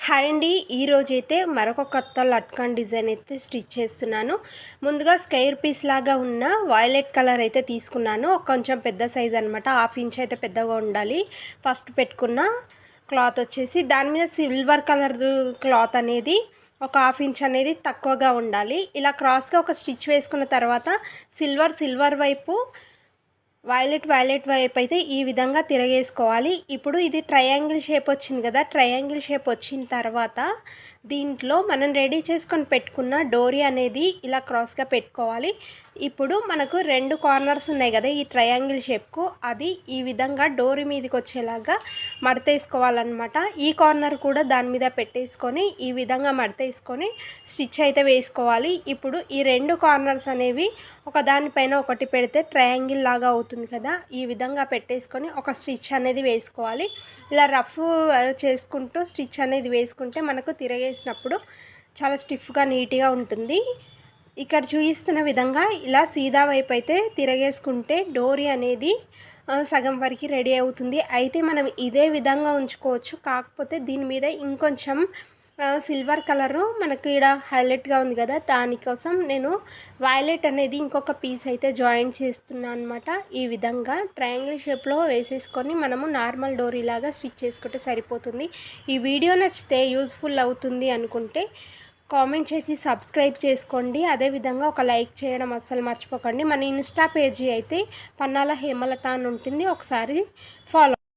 Hi అండి, ఈరోజైతే మరొక కొత్త లట్కన్ డిజైన్ అయితే స్టిచ్ చేస్తున్నాను. ముందుగా స్క్వేర్ పీస్ లాగా ఉన్న వైలెట్ కలర్ అయితే తీసుకున్నాను. కొంచెం పెద్ద సైజ్ అనమాట, 1/2 ఇంచ్ అయితే పెద్దగా ఉండాలి. ఫస్ట్ పెట్టుకున్న క్లాత్ వచ్చేసి దాని మీద సిల్వర్ కలర్ క్లాత్ అనేది ఒక 1/2 ఇంచ్ అనేది తక్కువగా ఉండాలి. ఇలా క్రాస్గా ఒక స్టిచ్ వేసుకున్న తర్వాత సిల్వర్ వైపు వైలెట్ వైపు అయితే ఈ విధంగా తిరగేసుకోవాలి. ఇప్పుడు ఇది ట్రయాంగిల్ షేప్ వచ్చింది కదా, ట్రయాంగిల్ షేప్ వచ్చిన తర్వాత దీంట్లో మనం రెడీ చేసుకొని పెట్టుకున్న డోరీ అనేది ఇలా క్రాస్గా పెట్టుకోవాలి. ఇప్పుడు మనకు 2 కార్నర్స్ ఉన్నాయి కదా ఈ ట్రయాంగిల్ షేప్కు, అది ఈ విధంగా డోరీ మీదకి వచ్చేలాగా మడతేసుకోవాలన్నమాట. ఈ కార్నర్ కూడా దాని మీద పెట్టేసుకొని ఈ విధంగా మడతేసుకొని స్టిచ్ అయితే వేసుకోవాలి. ఇప్పుడు ఈ 2 కార్నర్స్ అనేవి ఒకదానిపైన ఒకటి పెడితే ట్రయాంగిల్ లాగా అవుతుంది కదా, ఈ విధంగా పెట్టేసుకొని ఒక స్టిచ్ అనేది వేసుకోవాలి. ఇలా రఫ్ చేసుకుంటూ స్టిచ్ అనేది వేసుకుంటే మనకు తిరగేసినప్పుడు చాలా స్టిఫ్గా నీట్గా ఉంటుంది. ఇక్కడ చూపిస్తున్న విధంగా ఇలా సీదా వైపు అయితే తిరగేసుకుంటే డోరీ అనేది సగం వరకు రెడీ అవుతుంది. అయితే మనం ఇదే విధంగా ఉంచుకోవచ్చు, కాకపోతే దీని మీద ఇంకొంచెం సిల్వర్ కలరు మనకి ఇక్కడ హైలైట్గా ఉంది కదా, దానికోసం నేను వైలెట్ అనేది ఇంకొక పీస్ అయితే జాయిన్ చేస్తున్నాను అనమాట. ఈ విధంగా ట్రయాంగిల్ షేప్లో వేసేసుకొని మనము నార్మల్ డోరీ లాగా స్టిచ్ చేసుకుంటే సరిపోతుంది. ఈ వీడియో నచ్చితే యూజ్ఫుల్ అవుతుంది అనుకుంటే కామెంట్ చేసి సబ్స్క్రైబ్ చేసుకోండి. అదేవిధంగా ఒక లైక్ చేయడం అస్సలు మర్చిపోకండి. మన ఇన్స్టా పేజీ అయితే పన్నాల హేమలత అని ఉంటుంది, ఒకసారి ఫాలో